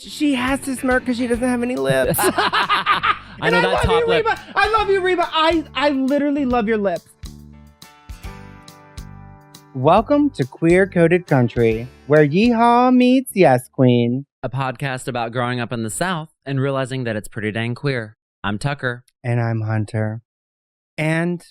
She has to smirk because she doesn't have any lips. I know that top lip. Reba. I love you, Reba. I literally love your lips. Welcome to Queer Coded Country, where yeehaw meets yes, queen. A podcast about growing up in the South and realizing that it's pretty dang queer. I'm Tucker. And I'm Hunter. And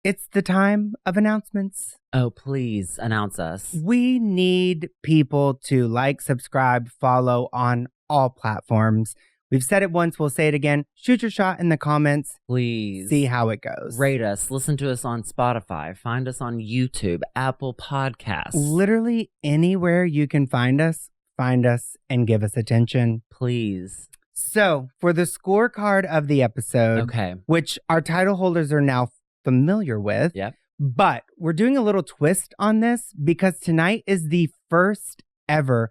it's the time of announcements. Oh, please announce us. We need people to like, subscribe, follow on all platforms. We've said it once, we'll say it again. Shoot your shot in the comments. Please. See how it goes. Rate us. Listen to us on Spotify. Find us on YouTube, Apple Podcasts. Literally anywhere you can find us and give us attention. Please. So, for the scorecard of the episode, okay, which our title holders are now familiar with, yep. But we're doing a little twist on this because tonight is the first ever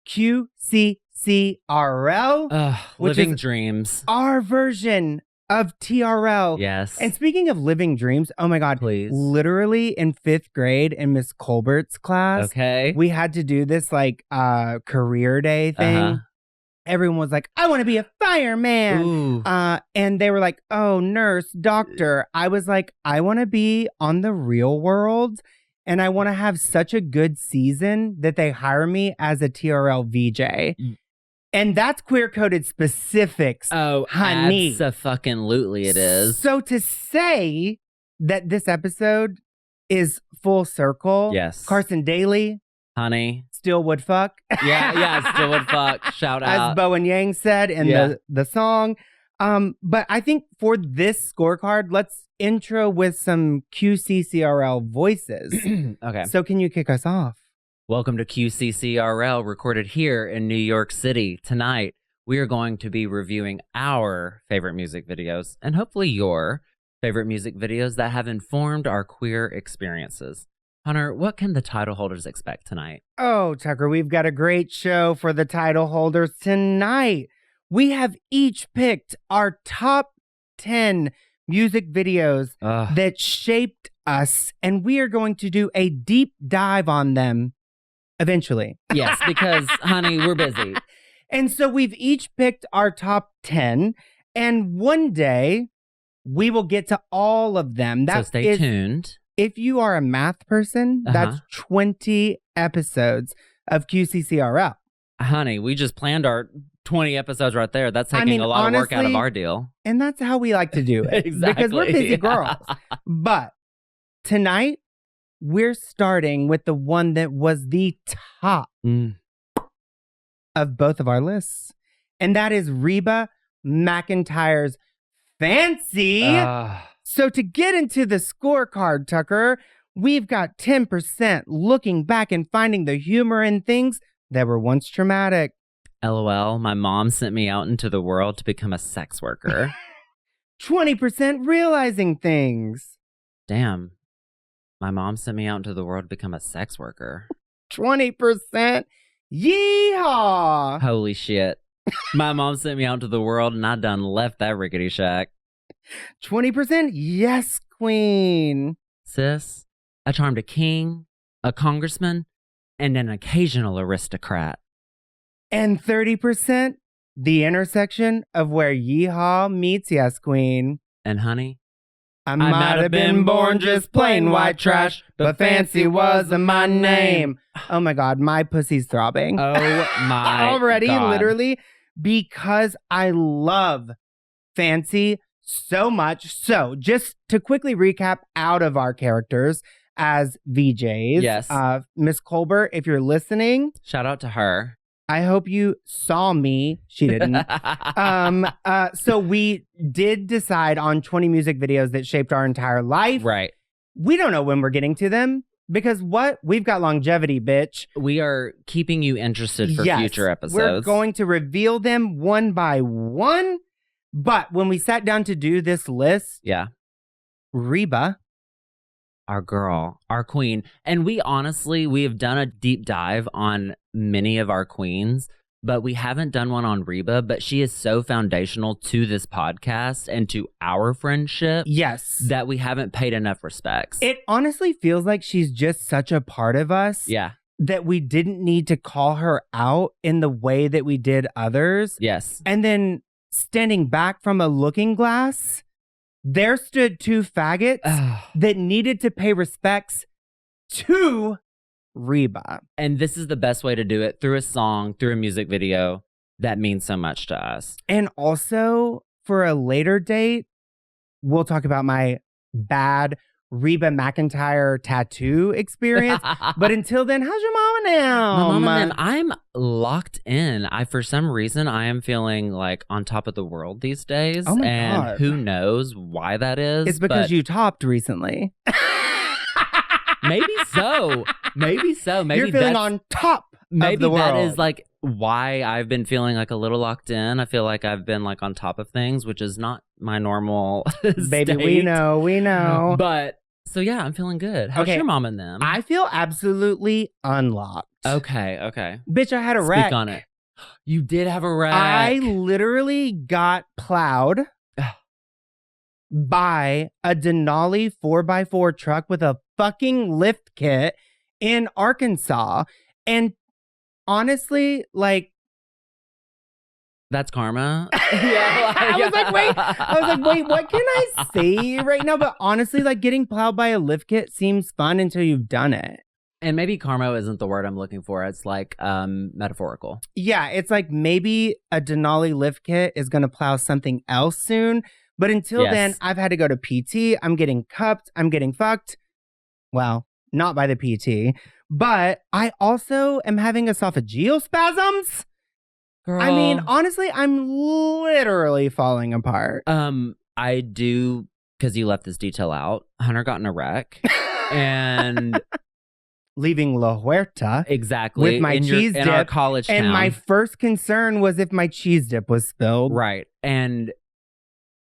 QCCRL, which living is dreams. Our version of TRL. Yes. And speaking of living dreams, oh my God, please. Literally in 5th grade in Miss Colbert's class, okay, we had to do this like career day thing. Uh-huh. Everyone was like, I want to be a fireman. Ooh. And they were like, oh, nurse, doctor. I was like, I want to be on the Real World. And I want to have such a good season that they hire me as a TRL VJ. And that's queer-coded specifics, oh, honey. Abso-fucking-lutely it is. So to say that this episode is full circle, yes. Carson Daly, honey. Still would fuck. Yeah, still would fuck. Shout out. As Bo and Yang said in the song. But I think for this scorecard, let's intro with some QCCRL voices. Okay. So can you kick us off? Welcome to QCCRL, recorded here in New York City. Tonight, we are going to be reviewing our favorite music videos and hopefully your favorite music videos that have informed our queer experiences. Hunter, what can the title holders expect tonight? Oh, Tucker, we've got a great show for the title holders tonight. We have each picked our top 10 music videos that shaped us, and we are going to do a deep dive on them eventually. Yes, because, honey, we're busy. And so we've each picked our top 10, and one day we will get to all of them. So stay tuned. If you are a math person, that's 20 episodes of QCCRL. Honey, we just planned our 20 episodes right there. That's taking a lot of work out of our deal. And that's how we like to do it. Exactly. Because we're busy girls. But tonight, we're starting with the one that was the top of both of our lists. And that is Reba McEntire's Fancy. So to get into the scorecard, Tucker, we've got 10% looking back and finding the humor in things that were once traumatic. LOL, my mom sent me out into the world to become a sex worker. 20% realizing things. Damn, my mom sent me out into the world to become a sex worker. 20% yeehaw. Holy shit. My mom sent me out into the world and I done left that rickety shack. 20% yes, queen. Sis, I charmed a king, a congressman, and an occasional aristocrat. And 30% the intersection of where yeehaw meets yes, queen. And honey, I might have been born just plain white trash, but fancy wasn't my name. Oh my God, my pussy's throbbing. Oh my already, God. Literally, because I love Fancy so much. So just to quickly recap out of our characters as VJs. Yes. Miss Colbert, if you're listening. Shout out to her. I hope you saw me. She didn't. So we did decide on 20 music videos that shaped our entire life. Right. We don't know when we're getting to them because what? We've got longevity, bitch. We are keeping you interested for future episodes. We're going to reveal them one by one. But when we sat down to do this list, Reba, our girl, our queen, and we have done a deep dive on many of our queens, but we haven't done one on Reba, but she is so foundational to this podcast and to our friendship. Yes. That we haven't paid enough respects. It honestly feels like she's just such a part of us. Yeah. that we didn't need to call her out in the way that we did others. Yes. And then standing back from a looking glass, there stood two faggots that needed to pay respects to Reba. And this is the best way to do it, through a song, through a music video that means so much to us. And also, for a later date, we'll talk about my bad Reba McEntire tattoo experience. But until then, how's your mama now? My mama, man, I'm locked in. For some reason, I am feeling like on top of the world these days. Oh my and God. Who knows why that is. It's because you topped recently. Maybe so. Maybe so. Maybe you're feeling on top maybe of the world. That is like why I've been feeling like a little locked in. I feel like I've been like on top of things, which is not my normal Baby, state. we know. But so yeah, I'm feeling good. How's your mom and them? I feel absolutely unlocked. Okay. Bitch, I had a wreck. Speak on it. You did have a wreck. I literally got plowed by a Denali 4x4 truck with a fucking lift kit in Arkansas. And honestly, like, that's karma. I was like, wait, what can I say right now? But honestly, like, getting plowed by a lift kit seems fun until you've done it. And maybe karma isn't the word I'm looking for. It's like metaphorical. Yeah, it's like maybe a Denali lift kit is going to plow something else soon. But until then, I've had to go to PT. I'm getting cupped. I'm getting fucked. Well, not by the PT. But I also am having esophageal spasms. Girl. I mean, honestly, I'm literally falling apart. I do, because you left this detail out. Hunter got in a wreck. And leaving La Huerta. Exactly. With my cheese dip. In our college town. And my first concern was if my cheese dip was spilled. Right. And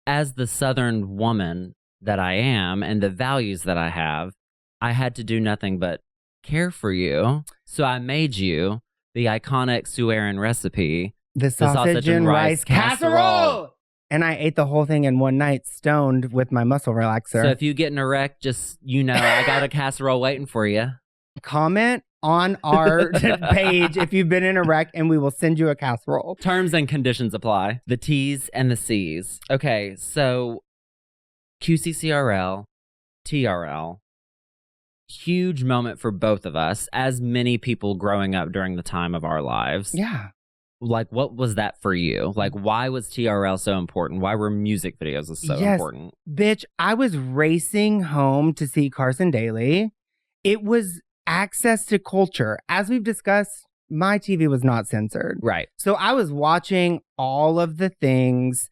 as the Southern woman that I am and the values that I have, I had to do nothing but care for you. So I made you the iconic Sueran recipe. The sausage and rice casserole. And I ate the whole thing in one night, stoned with my muscle relaxer. So if you get in a wreck, just, I got a casserole waiting for you. Comment on our page if you've been in a wreck, and we will send you a casserole. Terms and conditions apply. The T's and the C's. Okay, so QCCRL, TRL, huge moment for both of us, as many people growing up during the time of our lives. Yeah. Like, what was that for you? Like, why was TRL so important? Why were music videos so important? Bitch, I was racing home to see Carson Daly. It was access to culture. As we've discussed, my TV was not censored. Right. So I was watching all of the things,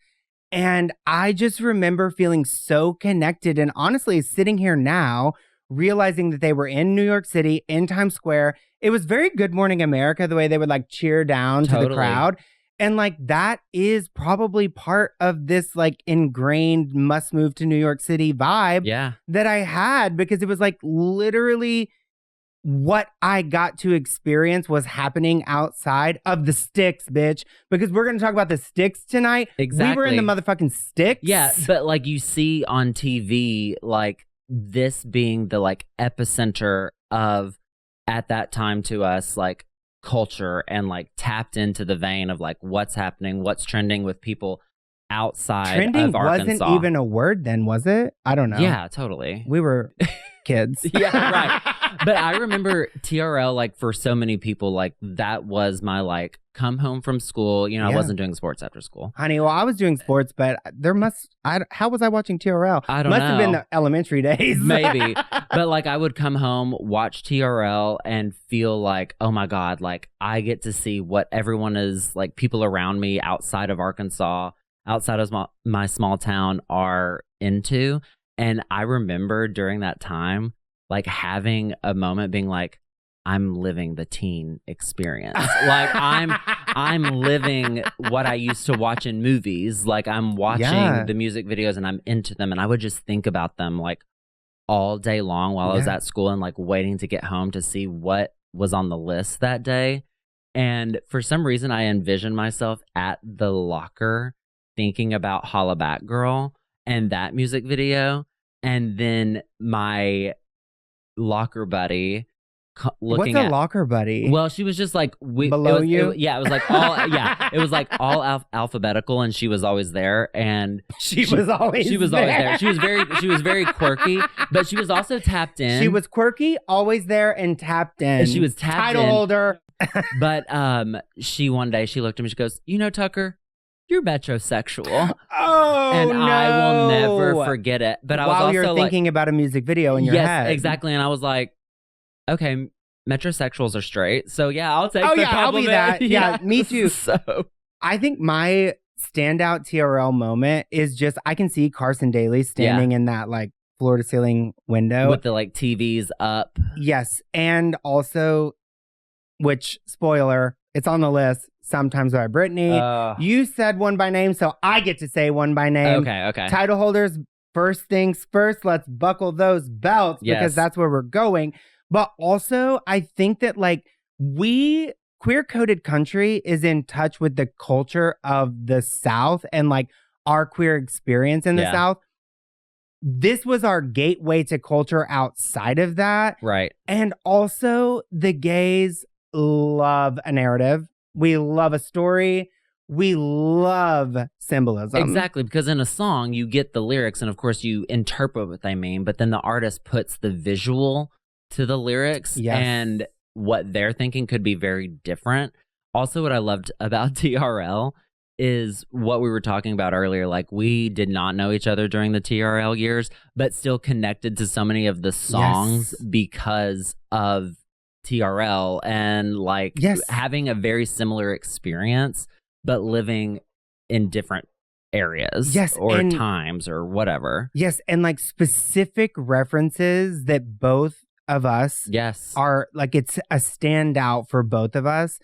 and I just remember feeling so connected. And honestly, sitting here now, realizing that they were in New York City, in Times Square, it was very Good Morning America, the way they would like cheer down to the crowd. And like, that is probably part of this like ingrained must move to New York City vibe that I had, because it was like literally what I got to experience was happening outside of the sticks, bitch. Because we're going to talk about the sticks tonight. Exactly. We were in the motherfucking sticks. Yeah, but like you see on TV, like this being the like epicenter of, at that time to us, like culture, and like tapped into the vein of like what's happening, what's trending with people outside of Arkansas. Wasn't even a word then, was it? I don't know. Yeah, totally. We were kids. Yeah, right. But I remember TRL, like for so many people, like that was my like come home from school. I wasn't doing sports after school. Honey, well, I was doing sports, but how was I watching TRL? I don't know. Must have been the elementary days. Maybe. But like I would come home, watch TRL, and feel like, oh my God, like I get to see what everyone is, like people around me outside of Arkansas, outside of my small town are into. And I remember during that time, like having a moment being like, I'm living the teen experience. Like I'm living what I used to watch in movies. Like I'm watching the music videos and I'm into them. And I would just think about them like all day long while I was at school, and like waiting to get home to see what was on the list that day. And for some reason, I envisioned myself at the locker thinking about Holla Back Girl and that music video. And then my locker buddy looking What's a at locker buddy? Well, she was just like below you. It was like all it was like all alphabetical, and she was always there. And she was always there. She was very quirky, but she was also tapped in. She was quirky, always there, and tapped in. And she was tapped title in. holder. But one day she looked at me. She goes, Tucker, you're metrosexual. Oh, and no. I will never forget it. But I was while also you're thinking about a music video in your head. Yes, exactly. And I was like, okay, metrosexuals are straight. So yeah, I'll take the compliment. I'll be that. Yeah, me too. So I think my standout TRL moment is just I can see Carson Daly standing in that like floor to ceiling window with the like TVs up. Yes, and also, which spoiler, it's on the list. Sometimes by Britney. You said one by name, so I get to say one by name. Okay. Title holders, first things first, let's buckle those belts because that's where we're going. But also, I think that like queer coded country is in touch with the culture of the South and like our queer experience in the South. This was our gateway to culture outside of that. Right. And also, the gays love a narrative. We love a story. We love symbolism. Exactly, because in a song, you get the lyrics, and of course, you interpret what they mean, but then the artist puts the visual to the lyrics, and what they're thinking could be very different. Also, what I loved about TRL is what we were talking about earlier. Like, we did not know each other during the TRL years, but still connected to so many of the songs because of TRL and like having a very similar experience, but living in different areas or times or whatever. Yes. And like specific references that both of us are like, it's a standout for both of us.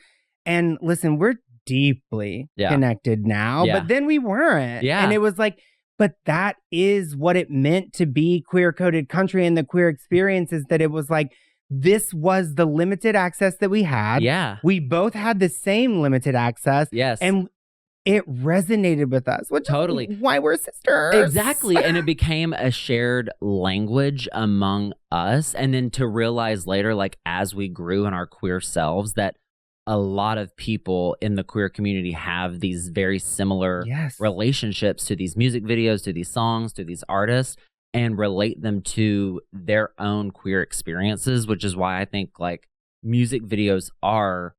And listen, we're deeply connected now, but then we weren't. And it was like, but that is what it meant to be queer coded country and the queer experience is that it was like, this was the limited access that we had. Yeah. We both had the same limited access. Yes. And it resonated with us, which is why we're sisters. Exactly. And it became a shared language among us. And then to realize later, like as we grew in our queer selves, that a lot of people in the queer community have these very similar relationships to these music videos, to these songs, to these artists, and relate them to their own queer experiences, which is why I think like music videos are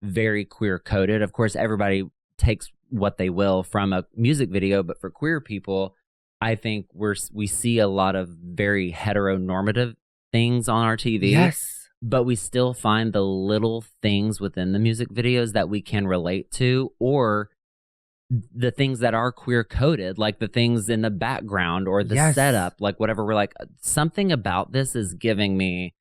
very queer coded. Of course, everybody takes what they will from a music video, but for queer people, I think we see a lot of very heteronormative things on our TV. Yes. But we still find the little things within the music videos that we can relate to, or the things that are queer coded, like the things in the background or the setup, like whatever. We're like, something about this is giving me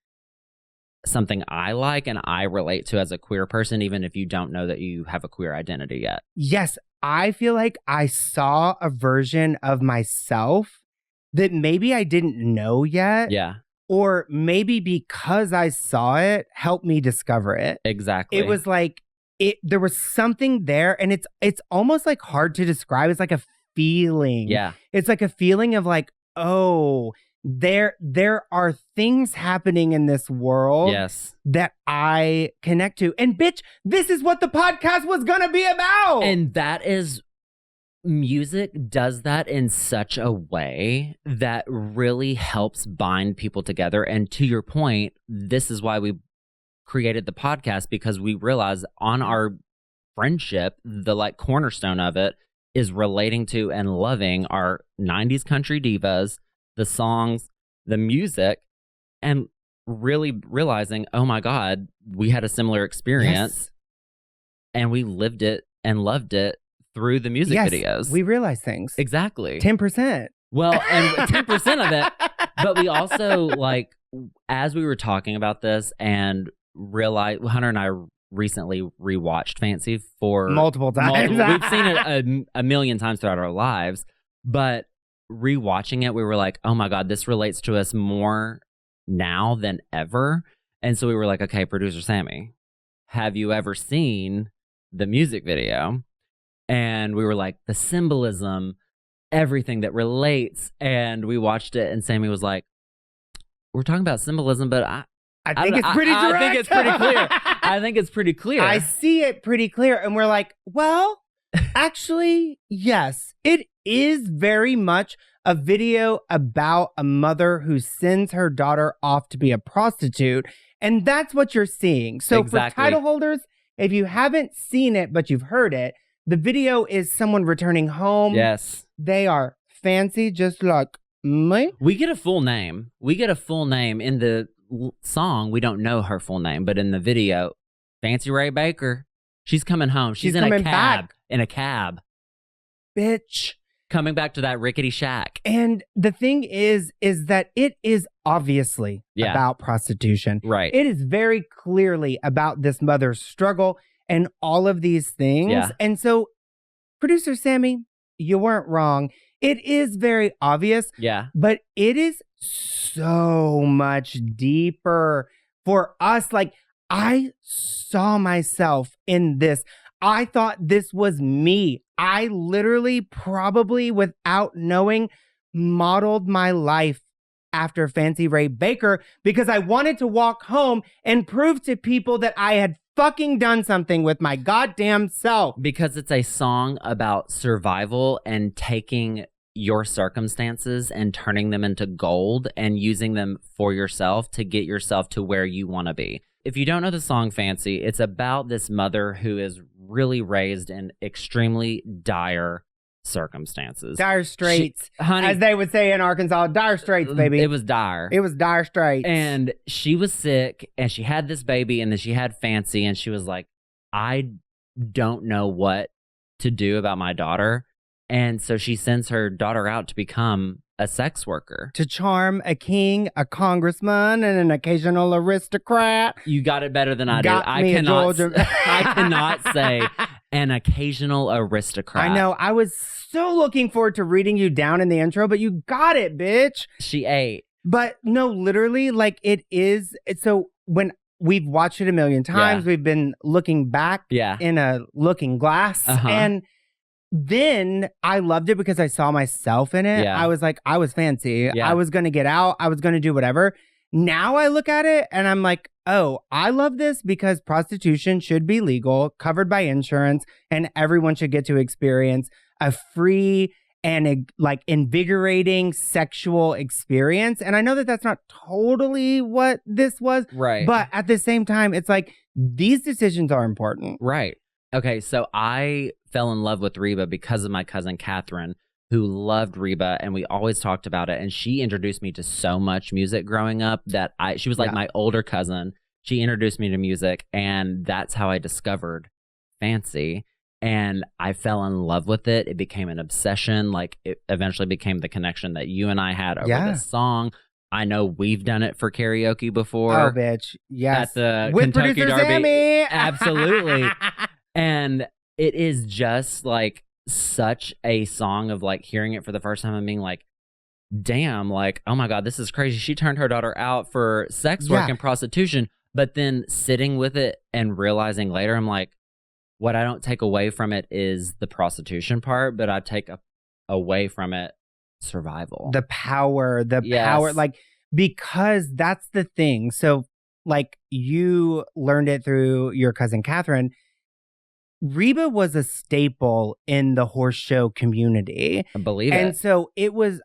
something I like and I relate to as a queer person, even if you don't know that you have a queer identity yet. Yes. I feel like I saw a version of myself that maybe I didn't know yet. Yeah. Or maybe because I saw it, helped me discover it. Exactly. It was like, there was something there, and it's almost like hard to describe. It's like a feeling. Yeah. It's like a feeling of like, oh, there are things happening in this world that I connect to. And bitch, this is what the podcast was gonna be about. And that is, music does that in such a way that really helps bind people together. And to your point, this is why we created the podcast, because we realized on our friendship, the like cornerstone of it is relating to and loving our 90s country divas, the songs, the music, and really realizing, oh my God, we had a similar experience and we lived it and loved it through the music videos. We realized things. Exactly. 10%. Well, and 10% of it, but we also like, as we were talking about this and realized, Hunter and I recently rewatched Fancy for multiple times. We've seen it a million times throughout our lives, but rewatching it, we were like, oh my God, this relates to us more now than ever. And so we were like, okay, producer Sammy, have you ever seen the music video? And we were like, the symbolism, everything that relates. And we watched it, and Sammy was like, we're talking about symbolism, but I think it's pretty direct. I think it's pretty clear. I think it's pretty clear. I see it pretty clear. And we're like, well, actually, yes, it is very much a video about a mother who sends her daughter off to be a prostitute. And that's what you're seeing. So for title holders, if you haven't seen it, but you've heard it, the video is someone returning home. Yes. They are fancy, just like me. We get a full name. In the song. We don't know her full name, but in the video, Fancy Ray Baker. She's coming home. She's in a cab. In a cab. Bitch. Coming back to that rickety shack. And the thing is that it is obviously about prostitution. Right. It is very clearly about this mother's struggle and all of these things. Yeah. And so, producer Sammy, you weren't wrong. It is very obvious. Yeah. But it is so much deeper for us. Like, I saw myself in this. I thought this was me. I literally, probably without knowing, modeled my life after Fancy Ray Baker because I wanted to walk home and prove to people that I had fucking done something with my goddamn self. Because it's a song about survival and taking your circumstances and turning them into gold and using them for yourself to get yourself to where you want to be. If you don't know the song Fancy, it's about this mother who is really raised in extremely dire circumstances. Dire straits. Honey, as they would say in Arkansas, dire straits, baby. It was dire. It was dire straits. And she was sick and she had this baby and then she had Fancy and she was like, I don't know what to do about my daughter. And so she sends her daughter out to become a sex worker. To charm a king, a congressman, and an occasional aristocrat. You got it better than I do. I cannot say an occasional aristocrat. I know. I was so looking forward to reading you down in the intro, but you got it, bitch. She ate. But no, literally, like it is. So when we've watched it a million times, we've been looking back in a looking glass. And then I loved it because I saw myself in it. I was like, I was fancy. I was going to get out. I was going to do whatever. Now I look at it and I'm like, oh, I love this because prostitution should be legal, covered by insurance, and everyone should get to experience a free and like invigorating sexual experience. And I know that that's not totally what this was. Right. But at the same time, it's like these decisions are important. Right. Okay, so I fell in love with Reba because of my cousin Catherine, who loved Reba, and we always talked about it. And she introduced me to so much music growing up that she was like my older cousin. She introduced me to music, and that's how I discovered Fancy. And I fell in love with it. It became an obsession. Like, it eventually became the connection that you and I had over this song. I know we've done it for karaoke before. Oh, bitch. Yes. At the with Kentucky producer Derby. Sammy. Absolutely. And it is just like such a song of like hearing it for the first time and being like, damn, like, oh my God, this is crazy. She turned her daughter out for sex work and prostitution. But then sitting with it and realizing later, I'm like, what I don't take away from it is the prostitution part, but I take away from it survival. The power, like, because that's the thing. So like you learned it through your cousin Catherine. Reba was a staple in the horse show community. I believe it. And so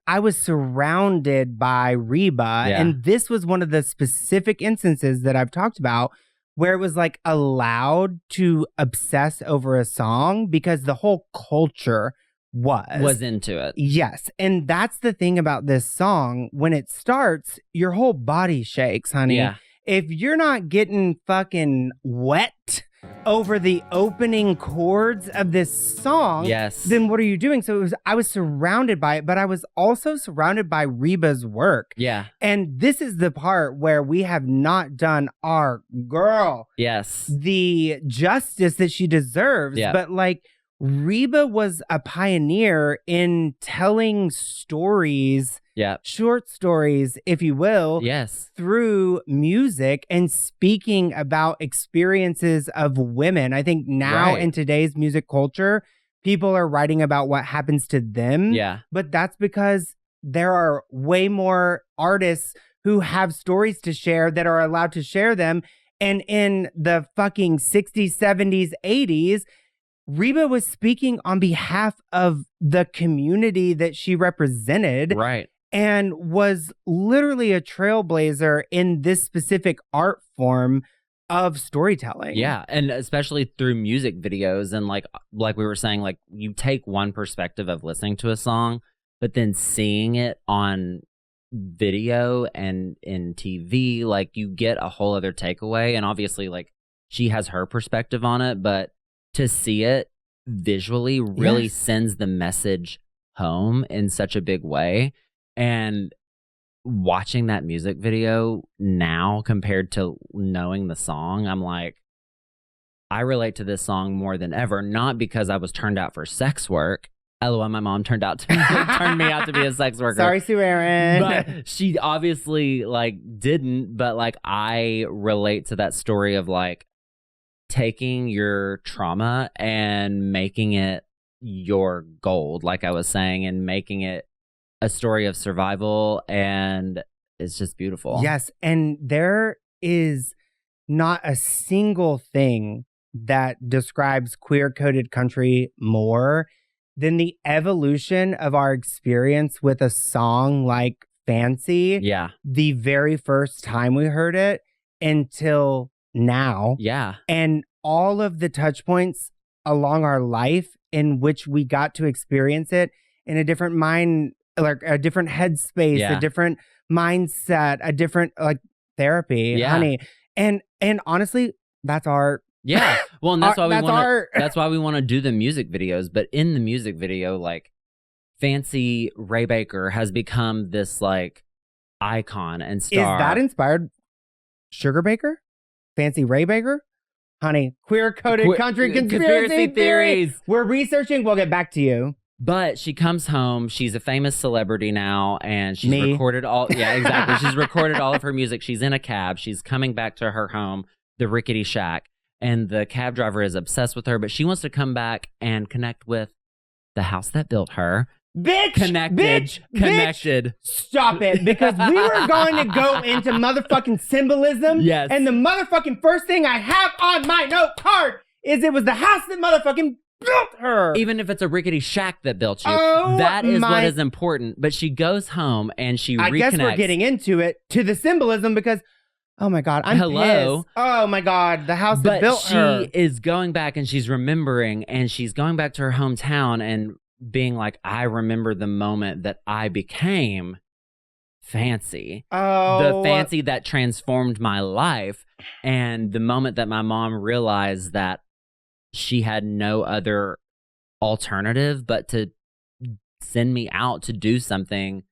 I was surrounded by Reba. And this was one of the specific instances that I've talked about where it was like allowed to obsess over a song because the whole culture was into it. Yes. And that's the thing about this song. When it starts, your whole body shakes, honey. Yeah. If you're not getting fucking wet over the opening chords of this song, then what are you doing? So I was surrounded by it, but I was also surrounded by Reba's work. Yeah. And this is the part where we have not done our girl the justice that she deserves. But like Reba was a pioneer in telling stories, short stories, if you will, through music and speaking about experiences of women. I think now in today's music culture, people are writing about what happens to them. But that's because there are way more artists who have stories to share that are allowed to share them. And in the fucking 60s, 70s, 80s, Reba was speaking on behalf of the community that she represented. Right. And was literally a trailblazer in this specific art form of storytelling. Yeah, and especially through music videos. And like we were saying, like you take one perspective of listening to a song, but then seeing it on video and in TV, like you get a whole other takeaway. And obviously, like she has her perspective on it, but to see it visually really sends the message home in such a big way. And watching that music video now compared to knowing the song, I'm like, I relate to this song more than ever, not because I was turned out for sex work. LOL, my mom turned me out to be a sex worker. Sorry, Sue Aaron. But she obviously like didn't, but like I relate to that story of like taking your trauma and making it your gold, like I was saying, and making it a story of survival, and it's just beautiful. Yes, and there is not a single thing that describes queer-coded country more than the evolution of our experience with a song like Fancy. Yeah. The very first time we heard it until now. Yeah. And all of the touch points along our life in which we got to experience it in a different mind, like a different headspace, a different mindset, a different like therapy, honey. And honestly, that's art. Yeah. Well, and that's why we want to do the music videos. But in the music video, like Fancy Ray Baker has become this like icon and star. Is that inspired Sugar Baker? Fancy Ray Baker? Honey, queer-coded country conspiracy theories. We're researching. We'll get back to you. But she comes home. She's a famous celebrity now, and she's recorded all. Yeah, exactly. She's recorded all of her music. She's in a cab. She's coming back to her home, the rickety shack, and the cab driver is obsessed with her. But she wants to come back and connect with the house that built her. Bitch! Connected. Bitch. Stop it. Because we were going to go into motherfucking symbolism. Yes. And the motherfucking first thing I have on my note card is it was the house that motherfucking built her. Even if it's a rickety shack that built you. Oh, that is what is important. But she goes home and she reconnects. I guess we're getting into it, to the symbolism, because, oh my God, I'm pissed. Oh my God, the house that built her. She is going back and she's remembering, and she's going back to her hometown and being like, I remember the moment that I became Fancy. The Fancy that transformed my life. And the moment that my mom realized that she had no other alternative but to send me out to do something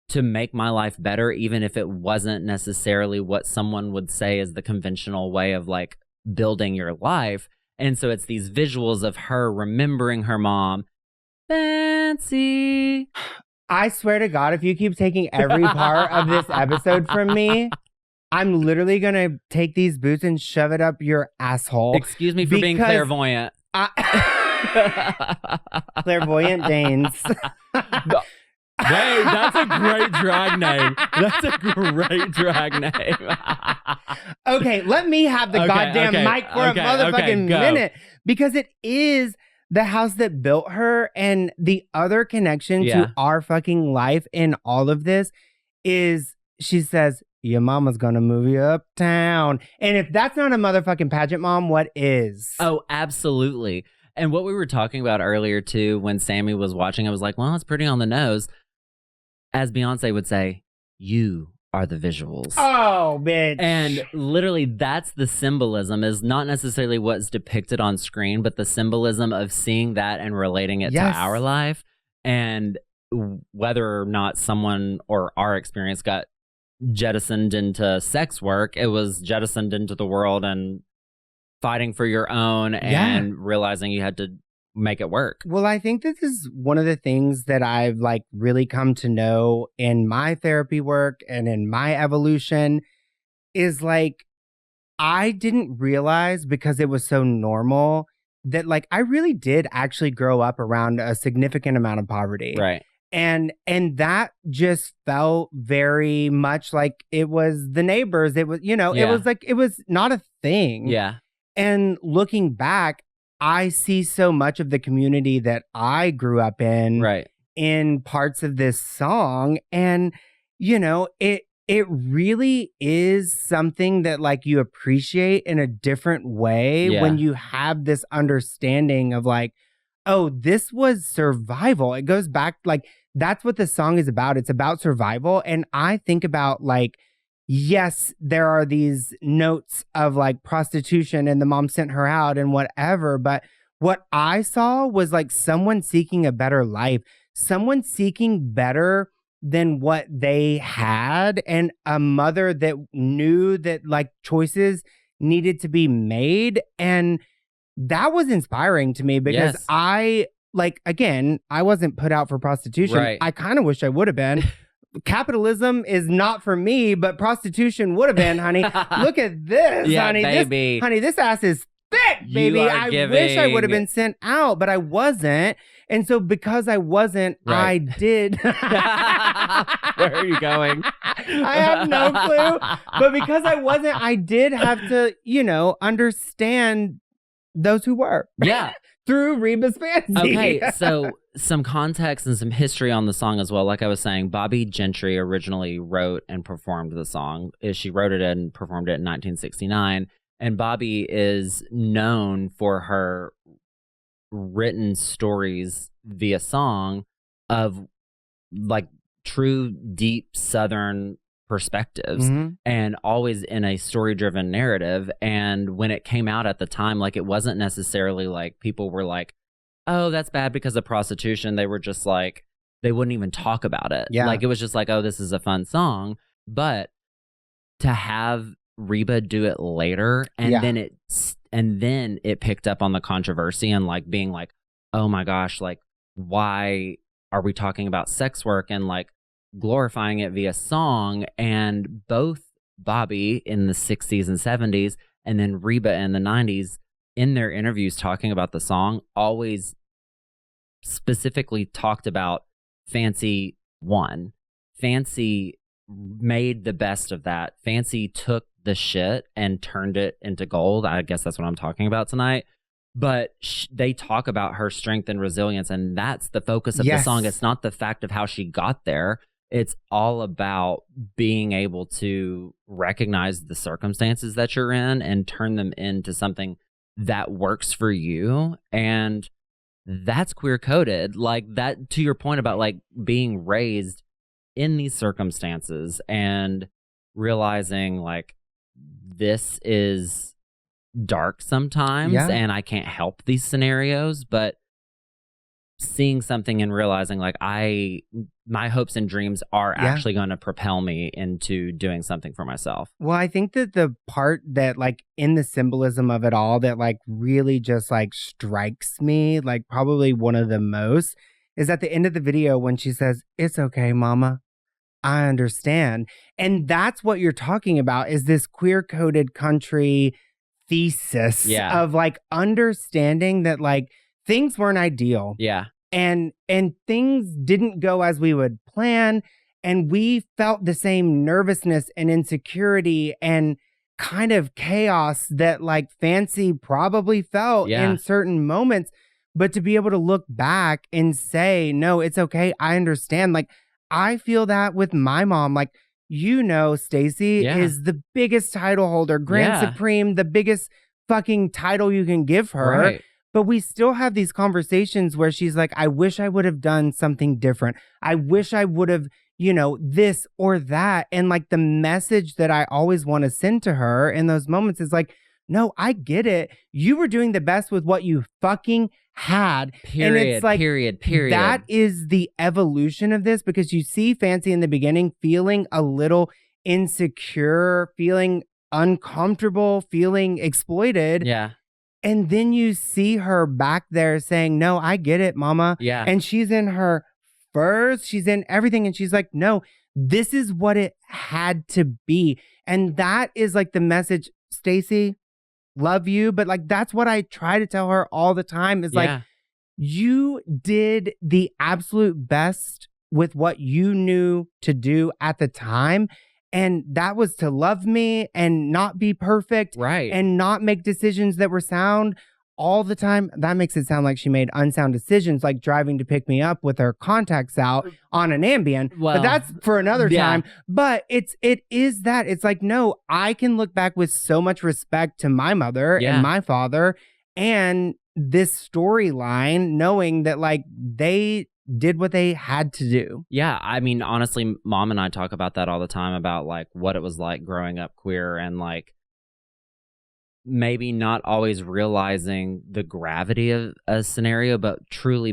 to make my life better, even if it wasn't necessarily what someone would say is the conventional way of like building your life. And so it's these visuals of her remembering her mom. Fancy. I swear to God, if you keep taking every part of this episode from me, I'm literally going to take these boots and shove it up your asshole. Excuse me for being clairvoyant. Clairvoyant Danes. Wait, that's a great drag name. That's a great drag name. Okay, let me have the goddamn mic for a motherfucking minute. Because it is the house that built her, and the other connection to our fucking life in all of this is she says, your mama's gonna move you uptown. And if that's not a motherfucking pageant mom, what is? Oh, absolutely. And what we were talking about earlier too, when Sammy was watching, I was like, well, it's pretty on the nose. As Beyonce would say, you are the visuals. Oh, bitch. And literally that's the symbolism, is not necessarily what's depicted on screen, but the symbolism of seeing that and relating it to our life. And whether or not someone or our experience got jettisoned into sex work, it was jettisoned into the world and fighting for your own and realizing you had to make it work. Well, I think this is one of the things that I've like really come to know in my therapy work and in my evolution is like, I didn't realize, because it was so normal, that like I really did actually grow up around a significant amount of poverty. Right. And that just felt very much like it was the neighbors. It was, it was like, it was not a thing. Yeah. And looking back, I see so much of the community that I grew up in, in parts of this song. And, it really is something that like you appreciate in a different way when you have this understanding of like, oh, this was survival. It goes back, like, that's what the song is about. It's about survival. And I think about like, yes, there are these notes of like prostitution and the mom sent her out and whatever. But what I saw was like someone seeking a better life, someone seeking better than what they had, and a mother that knew that like choices needed to be made. And that was inspiring to me because I, like, again, I wasn't put out for prostitution. I kind of wish I would have been. Capitalism is not for me, but prostitution would have been, honey. Look at this, honey. Baby. This ass is thick, baby. I wish I would have been sent out, but I wasn't. And so because I wasn't, I did. Where are you going? I have no clue. But because I wasn't, I did have to, understand those who were. Yeah. Through Reba's fancy. Okay, so some context and some history on the song as well. Like I was saying, Bobbie Gentry originally wrote and performed the song. She wrote it and performed it in 1969. And Bobbie is known for her written stories via song of like true, deep Southern perspectives and always in a story-driven narrative. And when it came out at the time, like it wasn't necessarily like people were like, oh, that's bad because of prostitution. They were just like, they wouldn't even talk about it. Like it was just like, oh, this is a fun song. But to have Reba do it later and then it picked up on the controversy and like being like, oh my gosh, like why are we talking about sex work and like glorifying it via song? And both Bobbie in the 60s and 70s and then Reba in the 90s in their interviews talking about the song always specifically talked about Fancy won. Fancy made the best of that. Fancy took the shit and turned it into gold. I guess that's what I'm talking about tonight. But they talk about her strength and resilience, and that's the focus of the song. It's not the fact of how she got there. It's all about being able to recognize the circumstances that you're in and turn them into something that works for you. And that's queer coded. Like that, to your point about like being raised in these circumstances and realizing like this is dark sometimes and I can't help these scenarios, but seeing something and realizing like my hopes and dreams are actually going to propel me into doing something for myself. Well, I think that the part that like in the symbolism of it all that like really just like strikes me, like probably one of the most, is at the end of the video when she says, "It's okay, mama. I understand." And that's what you're talking about, is this queer-coded country thesis of like understanding that like things weren't ideal. And things didn't go as we would plan. And we felt the same nervousness and insecurity and kind of chaos that like Fancy probably felt in certain moments. But to be able to look back and say, no, it's okay. I understand. Like, I feel that with my mom. Like, Stacey is the biggest title holder, Grand Supreme, the biggest fucking title you can give her. But we still have these conversations where she's like, I wish I would have done something different. I wish I would have, this or that. And like the message that I always want to send to her in those moments is like, no, I get it. You were doing the best with what you fucking had. Period. And it's like, period. That is the evolution of this, because you see Fancy in the beginning feeling a little insecure, feeling uncomfortable, feeling exploited. And then you see her back there saying, no, I get it, mama. And she's in her furs, she's in everything. And she's like, no, this is what it had to be. And that is like the message, Stacey, love you. But like, that's what I try to tell her all the time is like, you did the absolute best with what you knew to do at the time. And that was to love me and not be perfect. Right. And not make decisions that were sound all the time. That makes it sound like she made unsound decisions, like driving to pick me up with her contacts out on an Ambien. Well, but that's for another time. But it is that. It's like, no, I can look back with so much respect to my mother and my father and this storyline, knowing that like they did what they had to do. Yeah, I mean, honestly, Mom and I talk about that all the time, about like what it was like growing up queer, and like maybe not always realizing the gravity of a scenario, but truly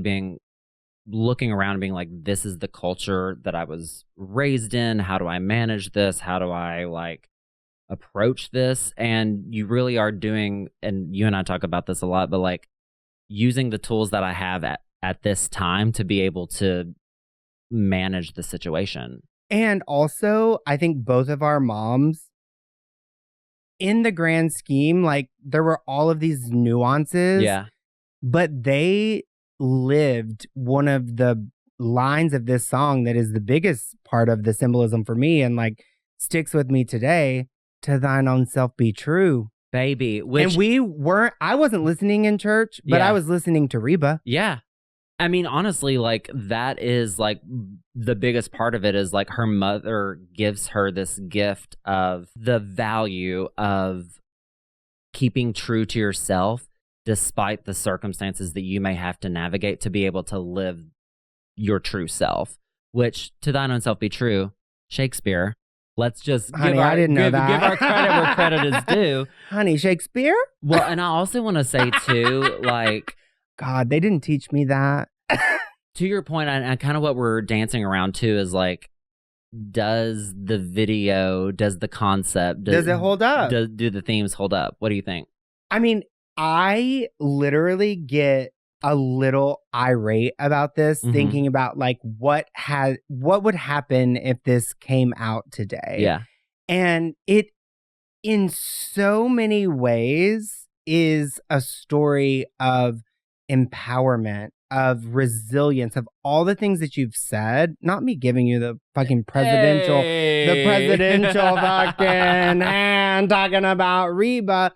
looking around and being like, this is the culture that I was raised in. How do I manage this? How do I like approach this? And you really are doing, and you and I talk about this a lot, but like using the tools that I have at this time to be able to manage the situation. And also, I think both of our moms, in the grand scheme, like there were all of these nuances. Yeah. But they lived one of the lines of this song that is the biggest part of the symbolism for me and like sticks with me today. To thine own self be true. Baby. And I wasn't listening in church, but I was listening to Reba. Yeah. I mean, honestly, like that is like the biggest part of it is like her mother gives her this gift of the value of keeping true to yourself despite the circumstances that you may have to navigate to be able to live your true self, which to thine own self be true, Shakespeare. Let's just give our credit where credit is due. Honey, Shakespeare? Well, and I also want to say too, like, God, they didn't teach me that. To your point, and kind of what we're dancing around too is like, does the concept, does it hold up? Do the themes hold up? What do you think? I mean, I literally get a little irate about this, thinking about like what would happen if this came out today. Yeah. And it, in so many ways, is a story of empowerment, of resilience, of all the things that you've said. Not me giving you the fucking presidential fucking hand talking about Reba.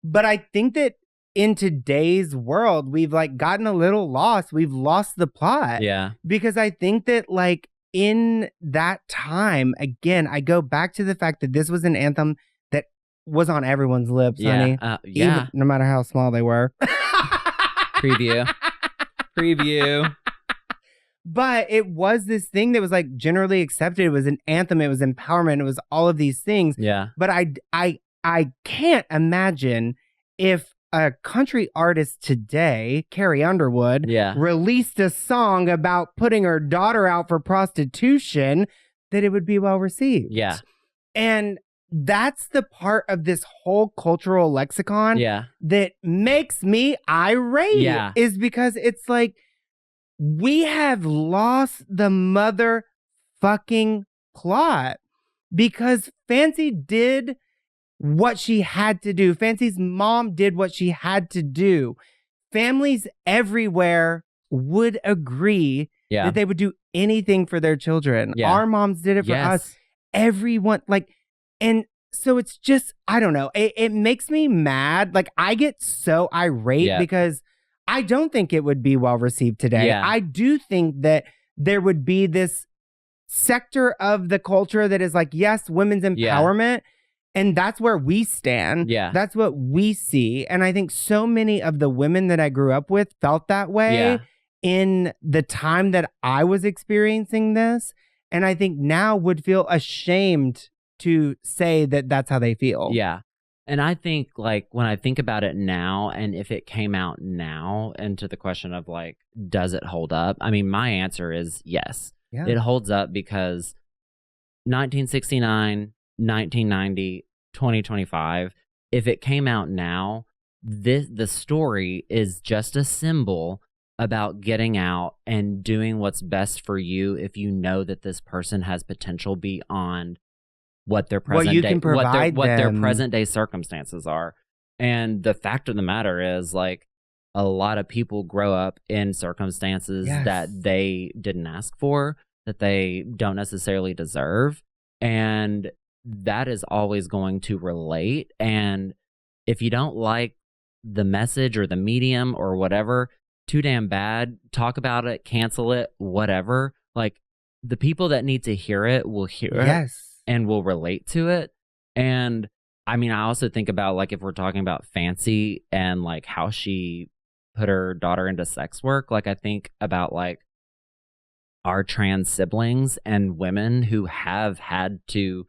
But I think that in today's world, we've like gotten a little lost. We've lost the plot. Yeah. Because I think that like in that time, again, I go back to the fact that this was an anthem that was on everyone's lips, honey. Even, no matter how small they were. Preview. But it was this thing that was like generally accepted. It was an anthem. It was empowerment. It was all of these things. Yeah. But I can't imagine if a country artist today, Carrie Underwood, released a song about putting her daughter out for prostitution, that it would be well received. Yeah. And that's the part of this whole cultural lexicon that makes me irate, is because it's like, we have lost the motherfucking plot because Fancy did what she had to do. Fancy's mom did what she had to do. Families everywhere would agree that they would do anything for their children. Our moms did it for us. Everyone, like, and so it's just, I don't know. It makes me mad. Like, I get so irate because I don't think it would be well received today. I do think that there would be this sector of the culture that is like, yes, women's empowerment. And that's where we stand. That's what we see. And I think so many of the women that I grew up with felt that way in the time that I was experiencing this. And I think now would feel ashamed to say that that's how they feel. Yeah. And I think like when I think about it now, and if it came out now, and to the question of like, does it hold up? I mean, my answer is yes. It holds up because 1969, 1990, 2025, if it came out now, the story is just a symbol about getting out and doing what's best for you if you know that this person has potential beyond what their present their present day circumstances are. And the fact of the matter is, like, a lot of people grow up in circumstances that they didn't ask for. that they don't necessarily deserve. And that is always going to relate. And if you don't like the message or the medium or whatever, too damn bad, talk about it, cancel it, whatever. Like, the people that need to hear it will hear it and will relate to it. And I mean, I also think about, like, if we're talking about Fancy and like how she put her daughter into sex work, like, I think about like our trans siblings and women who have had to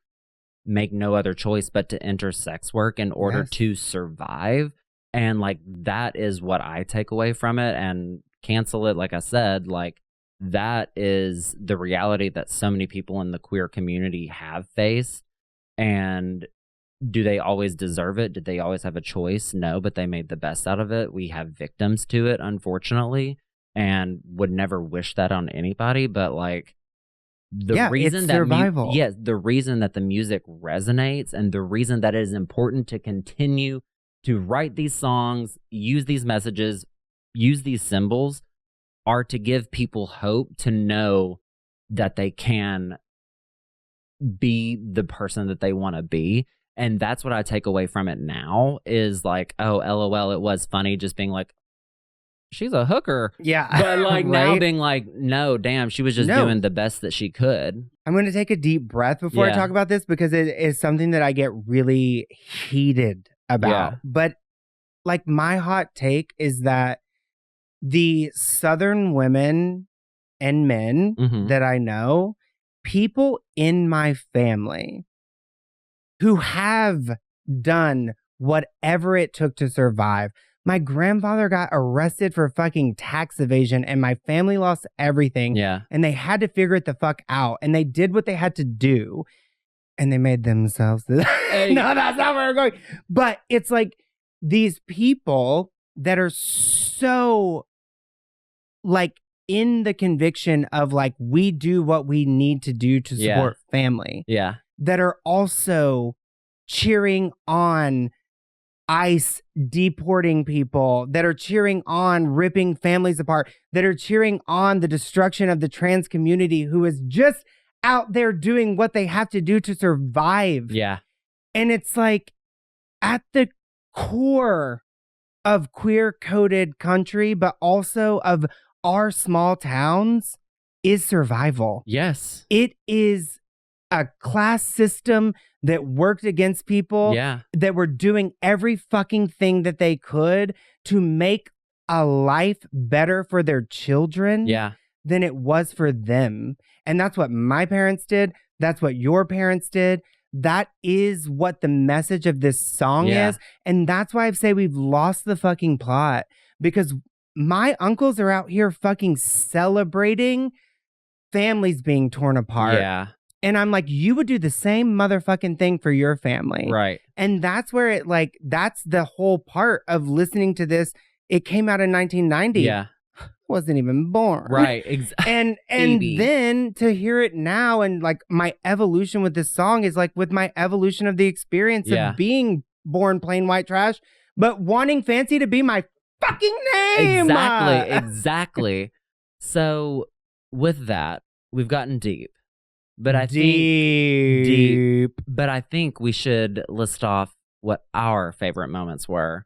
make no other choice but to enter sex work in order to survive. And like, that is what I take away from it. And cancel it, like I said, like, that is the reality that so many people in the queer community have faced. And do they always deserve it? Did they always have a choice? No, but they made the best out of it. We have victims to it, unfortunately, and would never wish that on anybody. But like, the reason that survival. the reason that the music resonates, and the reason that it is important to continue to write these songs, use these messages, use these symbols, are to give people hope to know that they can be the person that they want to be. And that's what I take away from it now, is like, oh, LOL, it was funny just being like, she's a hooker. Yeah. But like now being like, no, damn, she was just doing the best that she could. I'm going to take a deep breath before I talk about this, because it is something that I get really heated about. Yeah. But like, my hot take is that the Southern women and men that I know, people in my family who have done whatever it took to survive. My grandfather got arrested for fucking tax evasion, and my family lost everything. Yeah. And they had to figure it the fuck out. And they did what they had to do. And they made themselves. No, that's not where we're going. But it's like, these people that are so like in the conviction of like, we do what we need to do to support family. Yeah. That are also cheering on ICE deporting people, that are cheering on ripping families apart, that are cheering on the destruction of the trans community, who is just out there doing what they have to do to survive. Yeah. And it's like, at the core of queer-coded country, but also of our small towns, is survival. Yes. It is a class system that worked against people that were doing every fucking thing that they could to make a life better for their children than it was for them. And that's what my parents did. That's what your parents did. That is what the message of this song is. And that's why I say we've lost the fucking plot, because my uncles are out here fucking celebrating families being torn apart. Yeah. And I'm like, you would do the same motherfucking thing for your family. Right. And that's where it, like, that's the whole part of listening to this. It came out in 1990. Yeah. Wasn't even born. Right. And then to hear it now, and like, my evolution with this song is like with my evolution of the experience of being born plain white trash, but wanting Fancy to be my fucking name. Exactly. So with that, we've gotten deep. But I think But I think we should list off what our favorite moments were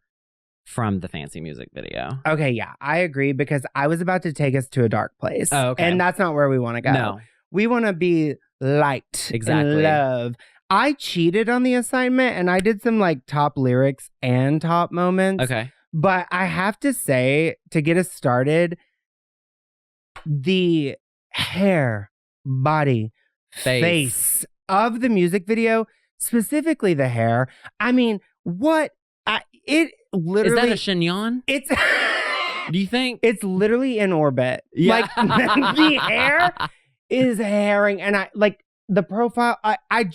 from the Fancy music video. Okay, yeah, I agree, because I was about to take us to a dark place. Oh, okay. And that's not where we want to go. No. We want to be light and love. I cheated on the assignment, and I did some like top lyrics and top moments. Okay. But I have to say, to get us started, the hair, body, face of the music video, specifically the hair. I mean, it literally... Is that a chignon? It's... Do you think? It's literally in orbit. Yeah. Like, the hair is herring, and I like the profile. I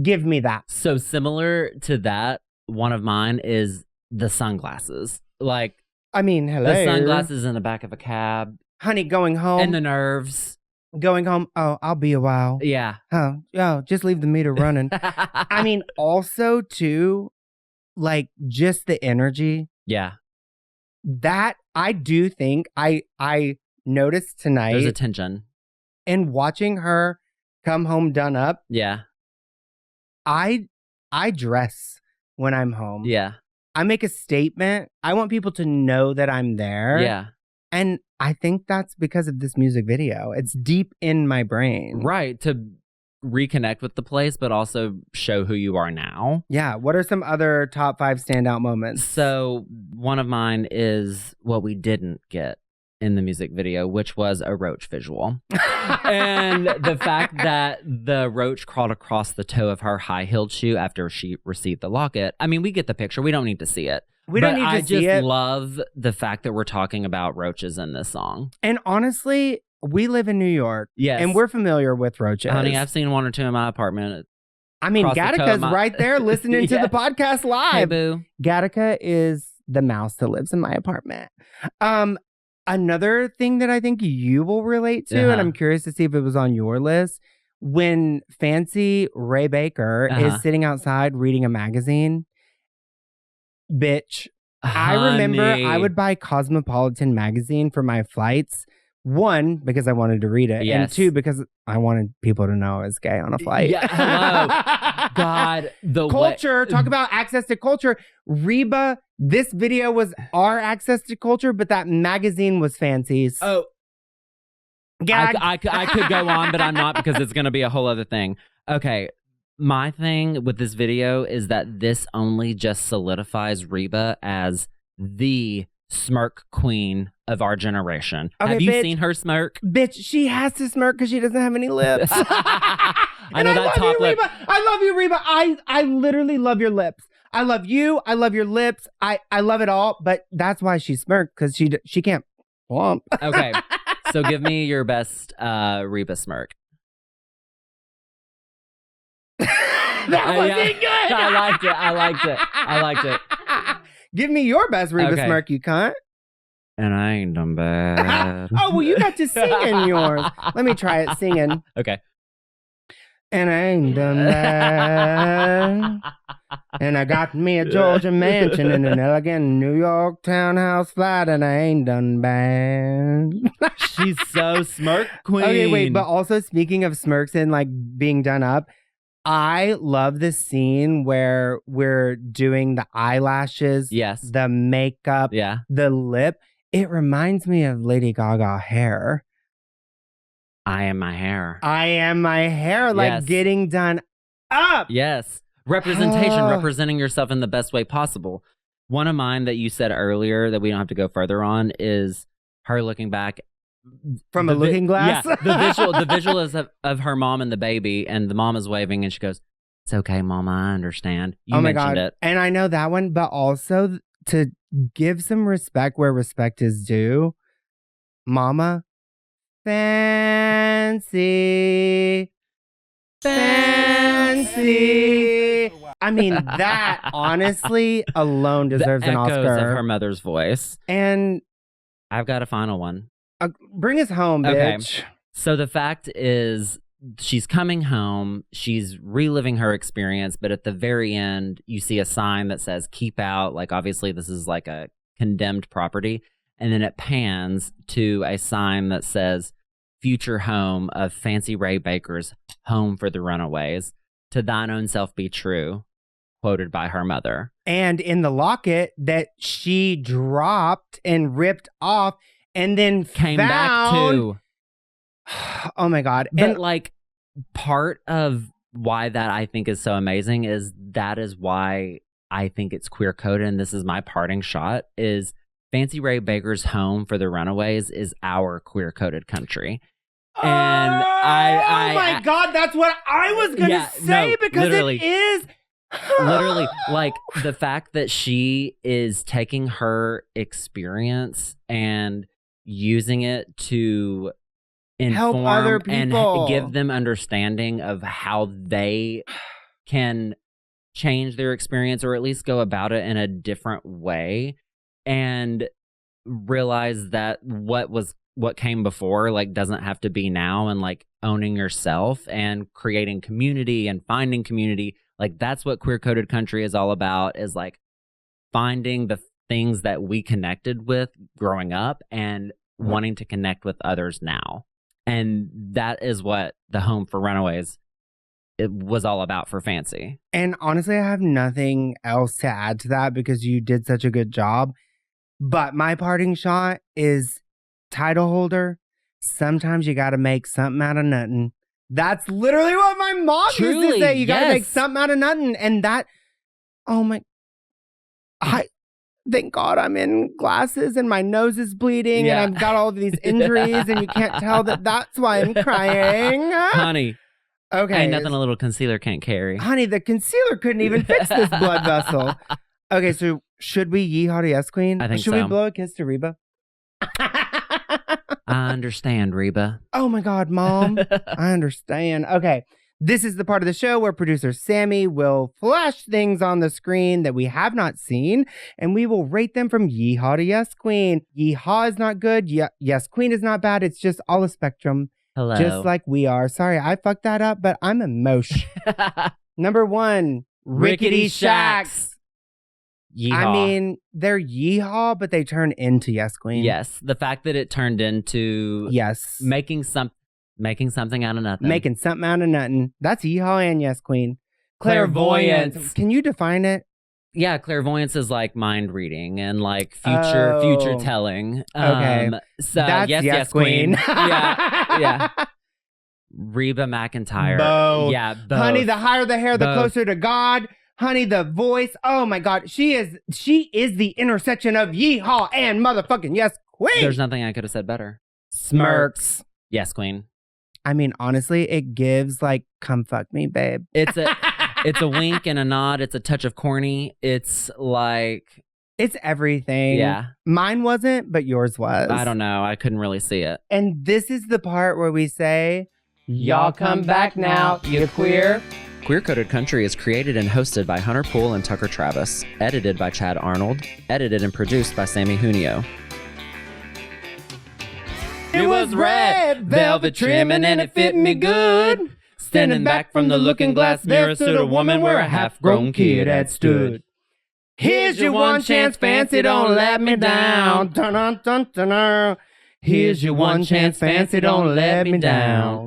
give me that. So similar to that, one of mine is the sunglasses. Like, I mean, hello. The sunglasses in the back of a cab. Honey, going home. And the nerves. Going home. Oh, I'll be a while. Yeah. Oh, just leave the meter running. I mean, also too, like, just the energy. Yeah. That I do think I noticed tonight. There's a tension. And watching her come home done up, Yeah. I dress when I'm home. Yeah. I make a statement. I want people to know that I'm there. Yeah. And I think that's because of this music video. It's deep in my brain. Right. To reconnect with the place, but also show who you are now. Yeah. What are some other top 5 standout moments? So one of mine is what we didn't get in the music video, which was a roach visual. And the fact that the roach crawled across the toe of her high-heeled shoe after she received the locket. I mean, we get the picture. We don't need to see it. We don't need to see it. I just love the fact that we're talking about roaches in this song. And honestly, we live in New York. Yes. And we're familiar with roaches. Honey, I've seen 1 or 2 in my apartment. I mean, Gattaca's right there listening to the podcast live. Hey, boo. Gattaca is the mouse that lives in my apartment. Another thing that I think you will relate to, and I'm curious to see if it was on your list, when fancy Ray Baker is sitting outside reading a magazine. Bitch, Honey. I remember I would buy Cosmopolitan magazine for my flights. 1, because I wanted to read it. Yes. And 2, because I wanted people to know I was gay on a flight. Yeah, hello. God, the culture. Talk about access to culture. Reba, this video was our access to culture, but that magazine was Fancy's. Oh. Gag. I could go on, but I'm not, because it's going to be a whole other thing. Okay. My thing with this video is that this only just solidifies Reba as the smirk queen of our generation. Okay, have you bitch, seen her smirk? Bitch, she has to smirk because she doesn't have any lips. I know that top lip. Reba. I love you, Reba. I literally love your lips. I love you. I love your lips. I love it all. But that's why she smirked, because she can't plump. Okay, so give me your best Reba smirk. That wasn't good. I liked it. Give me your best Reba smirk, you cunt. And I ain't done bad. Oh, well, you got to sing in yours. Let me try it singing. Okay. And I ain't done bad. And I got me a Georgia mansion in an elegant New York townhouse flat, and I ain't done bad. She's so smirk queen. Okay, wait, but also speaking of smirks and like being done up, I love the scene where we're doing the eyelashes, yes, the makeup, the lip. It reminds me of Lady Gaga hair. I am my hair. I am my hair, like getting done up. Yes. Representation, representing yourself in the best way possible. One of mine that you said earlier that we don't have to go further on is her looking back from a looking glass. Yeah, the visual is of her mom and the baby, and the mom is waving, and she goes, "It's okay, Mama, I understand." You mentioned it, and I know that one, but also to give some respect where respect is due, Mama. Fancy. I mean, that honestly alone deserves an Oscar. The echoes of her mother's voice. And I've got a final one. Bring us home, bitch. Okay. So the fact is, she's coming home. She's reliving her experience. But at the very end, you see a sign that says, "Keep out." Like, obviously, this is like a condemned property. And then it pans to a sign that says, "Future home of Fancy Ray Baker's home for the runaways. To thine own self be true." Quoted by her mother. And in the locket that she dropped and ripped off and then came back to. Oh my God. But and like part of why that I think is so amazing is that is why I think it's queer coded. And this is my parting shot is Fancy Ray Baker's home for the runaways is our queer coded country. And oh my God, that's what I was going to say because it is. Literally, like the fact that she is taking her experience and using it to inform help other people and give them understanding of how they can change their experience or at least go about it in a different way and realize that what came before like doesn't have to be now, and like owning yourself and creating community and finding community. Like that's what queer coded country is all about, is like finding the things that we connected with growing up and wanting to connect with others now. And that is what the Home for Runaways it was all about for Fancy. And honestly, I have nothing else to add to that because you did such a good job. But my parting shot is title holder. Sometimes you got to make something out of nothing. That's literally what my mom used to say. You got to make something out of nothing. And that, oh my, thank God I'm in glasses and my nose is bleeding and I've got all of these injuries and you can't tell that that's why I'm crying. Honey. Okay. Ain't nothing a little concealer can't carry. Honey, the concealer couldn't even fix this blood vessel. Okay, so should we yeehaw to Yes Queen? I think should we blow a kiss to Reba? I understand, Reba. Oh my God, Mom. I understand. Okay. This is the part of the show where producer Sammy will flash things on the screen that we have not seen, and we will rate them from yeehaw to Yes Queen. Yeehaw is not good. Yes Queen is not bad. It's just all a spectrum. Hello. Just like we are. Sorry, I fucked that up, but I'm emotion. Number 1, Rickety Shacks. Yeehaw. I mean, they're yeehaw, but they turn into Yes Queen. Yes. The fact that it turned into making something out of nothing. Making something out of nothing. That's yeehaw and Yes Queen. Clairvoyance. Can you define it? Yeah, clairvoyance is like mind reading and like future telling. Okay. So that's yes Queen. yeah. Reba McEntire. Both. Yeah, both. Honey, the higher the hair, the closer to God. Honey, the voice. Oh my God. She is the intersection of yeehaw and motherfucking Yes Queen. There's nothing I could have said better. Smirks. Yes Queen. I mean, honestly, it gives like, come fuck me, babe. It's a wink and a nod. It's a touch of corny. It's like... It's everything. Yeah. Mine wasn't, but yours was. I don't know. I couldn't really see it. And this is the part where we say, y'all come back now, you queer. Queer Coded Country is created and hosted by Hunter Poole and Tucker Travis. Edited by Chad Arnold. Edited and produced by Sammy Junio. It was red, velvet trimming, and it fit me good. Standing back from the looking glass, there stood a woman where a half-grown kid had stood. Here's your one chance, fancy, don't let me down. Dun-dun-dun-dun-dun. Here's your one chance, fancy, don't let me down.